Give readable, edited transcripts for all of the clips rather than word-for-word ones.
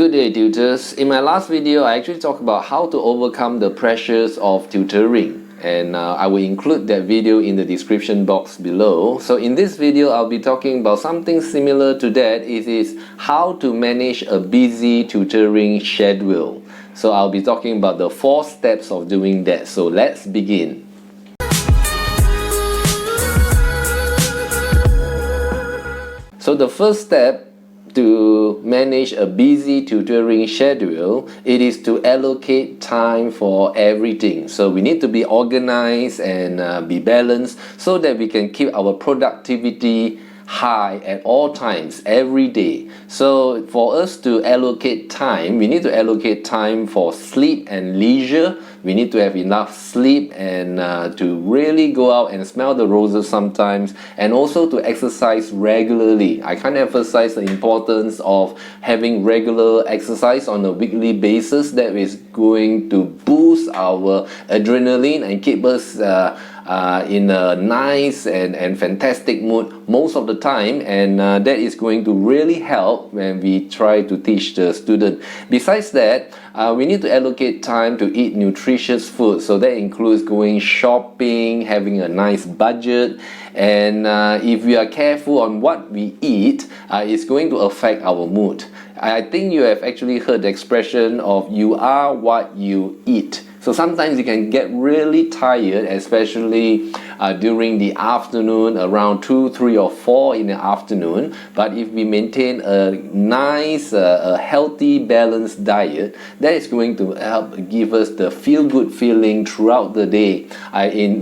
Good day, tutors. In my last video, I actually talked about how to overcome the pressures of tutoring, and I will include that video in the description box below. So in this video, I'll be talking about something similar to that. It is how to manage a busy tutoring schedule. So I'll be talking about the 4 steps of doing that. So let's begin. So the first step to manage a busy tutoring schedule, it is to allocate time for everything. So we need to be organized and be balanced so that we can keep our productivity high at all times, every day. So for us to allocate time, we need to allocate time for sleep and leisure. We need to have enough sleep and to really go out and smell the roses sometimes, and also to exercise regularly. I can't emphasize the importance of having regular exercise on a weekly basis. That is going to boost our adrenaline and keep us in a nice and fantastic mood most of the time, and that is going to really help when we try to teach the student. Besides that, we need to allocate time to eat nutritious food. So that includes going shopping, having a nice budget, and if we are careful on what we eat, it's going to affect our mood. I think you have actually heard the expression of "you are what you eat." So sometimes you can get really tired, especially during the afternoon, around 2, 3 or 4 in the afternoon. But if we maintain a nice, a healthy, balanced diet, that is going to help give us the feel-good feeling throughout the day.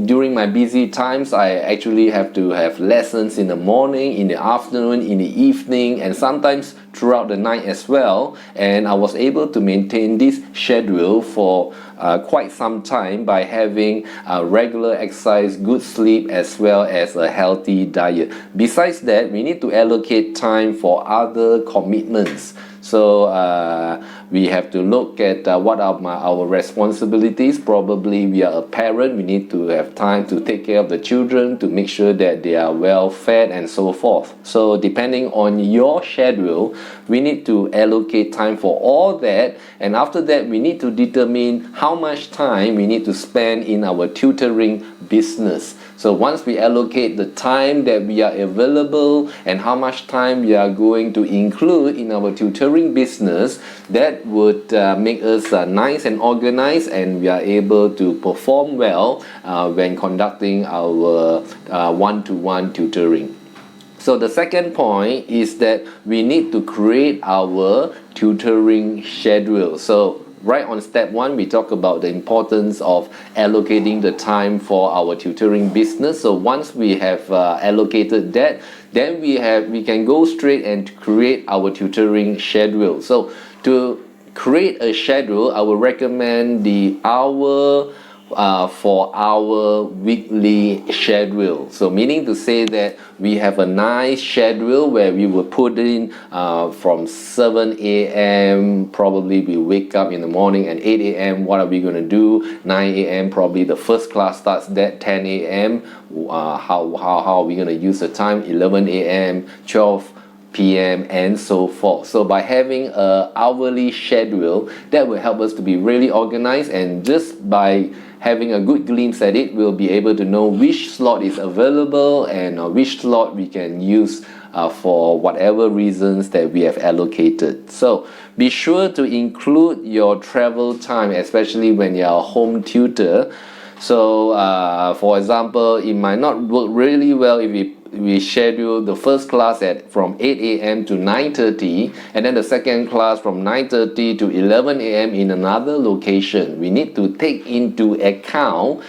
During my busy times, I actually have to have lessons in the morning, in the afternoon, in the evening, and sometimes throughout the night as well. And I was able to maintain this schedule for quite some time by having regular exercise, good sleep, as well as a healthy diet. Besides that, we need to allocate time for other commitments. So we have to look at what are our responsibilities. Probably we are a parent, we need to have time to take care of the children, to make sure that they are well fed and so forth. So depending on your schedule, we need to allocate time for all that, and after that we need to determine how much time we need to spend in our tutoring business. So once we allocate the time that we are available and how much time we are going to include in our tutoring business, that would make us nice and organized, and we are able to perform well when conducting our one-to-one tutoring. So the second point is that we need to create our tutoring schedule. So right on step 1, we talk about the importance of allocating the time for our tutoring business. So once we have allocated that, then we can go straight and create our tutoring schedule. So to create a schedule, I would recommend the hour for our weekly schedule. So meaning to say that we have a nice schedule where we will put in from 7 a.m. probably we wake up in the morning, and 8 a.m. what are we going to do? 9 a.m. probably the first class starts that 10 a.m. How are we going to use the time? 11 a.m., 12 p.m. and so forth. So by having a hourly schedule, that will help us to be really organized, and just by having a good glimpse at it, we'll be able to know which slot is available and which slot we can use for whatever reasons that we have allocated. So be sure to include your travel time, especially when you're a home tutor. So for example, it might not work really well if we schedule the first class from 8 a.m. to 9:30, and then the second class from 9:30 to 11 a.m. in another location. We need to take into account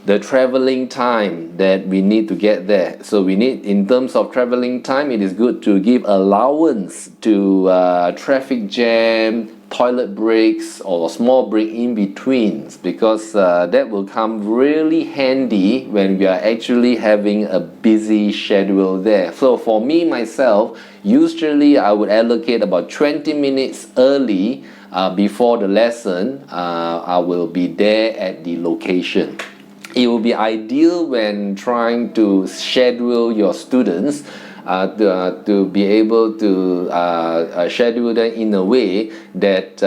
the traveling time that we need to get there. So we need, in terms of traveling time, it is good to give allowance to traffic jam, toilet breaks, or small break in betweens, because that will come really handy when we are actually having a busy schedule there. So for me myself, usually I would allocate about 20 minutes early before the lesson. I will be there at the location. It will be ideal when trying to schedule your students to be able to schedule them in a way that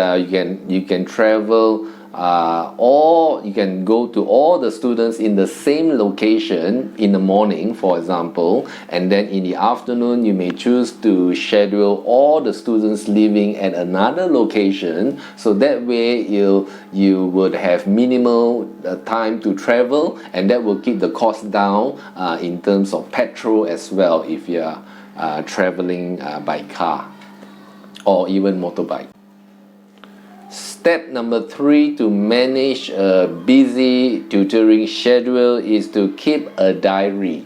you can travel or you can go to all the students in the same location in the morning, for example, and then in the afternoon you may choose to schedule all the students living at another location, so that way you would have minimal time to travel, and that will keep the cost down in terms of petrol as well if you are traveling by car or even motorbike. Step number 3 to manage a busy tutoring schedule is to keep a diary.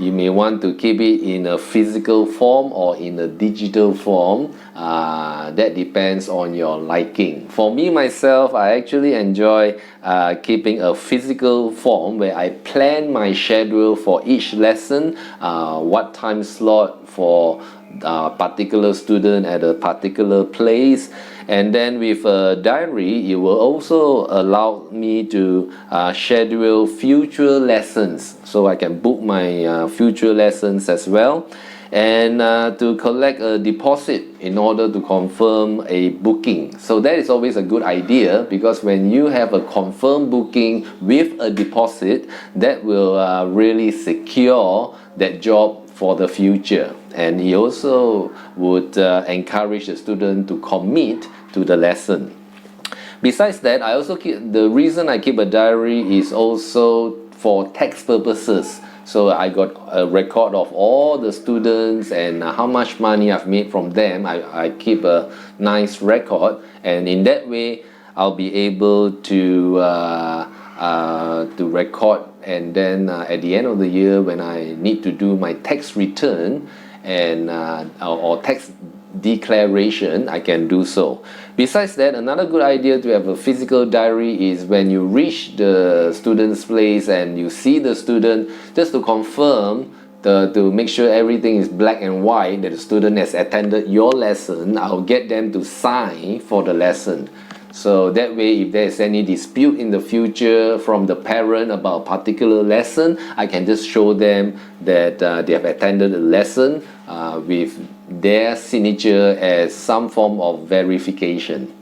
You may want to keep it in a physical form or in a digital form. That depends on your liking. For me myself, I actually enjoy keeping a physical form where I plan my schedule for each lesson, what time slot for a particular student at a particular place. And then with a diary, it will also allow me to schedule future lessons, so I can book my future lessons as well, and to collect a deposit in order to confirm a booking. So that is always a good idea, because when you have a confirmed booking with a deposit, that will really secure that job for the future, and it also would encourage the student to commit to the lesson. Besides that, the reason I keep a diary is also for tax purposes. So I got a record of all the students and how much money I've made from them. I keep a nice record, and in that way I'll be able to record, and then at the end of the year when I need to do my tax return and or tax declaration, I can do so. Besides that, another good idea to have a physical diary is when you reach the student's place and you see the student, just to confirm, to make sure everything is black and white that the student has attended your lesson, I'll get them to sign for the lesson. So that way, if there is any dispute in the future from the parent about a particular lesson, I can just show them that they have attended a lesson with their signature as some form of verification.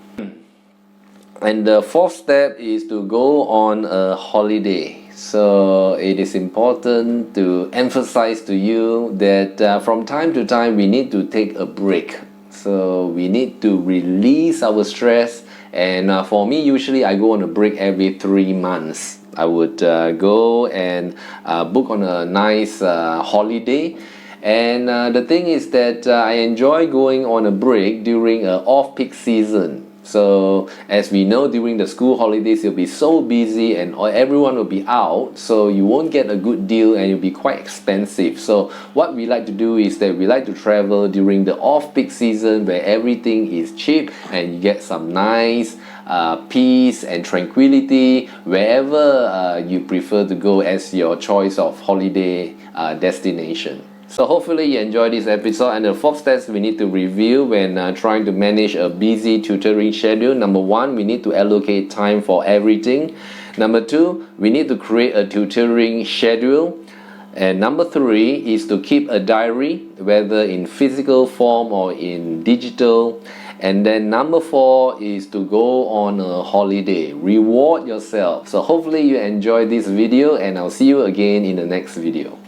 And the fourth step is to go on a holiday. So it is important to emphasize to you that from time to time we need to take a break. So we need to release our stress. And for me, usually I go on a break every 3 months. I would go and book on a nice holiday. And the thing is that I enjoy going on a break during an off-peak season. So as we know, during the school holidays you'll be so busy and everyone will be out, so you won't get a good deal and it'll be quite expensive. So what we like to do is that we like to travel during the off-peak season where everything is cheap and you get some nice peace and tranquility wherever you prefer to go as your choice of holiday destination. So hopefully you enjoyed this episode, and the 4 steps we need to review when trying to manage a busy tutoring schedule. Number 1, we need to allocate time for everything. Number 2, we need to create a tutoring schedule. And number 3 is to keep a diary, whether in physical form or in digital. And then number 4 is to go on a holiday. Reward yourself. So hopefully you enjoyed this video, and I'll see you again in the next video.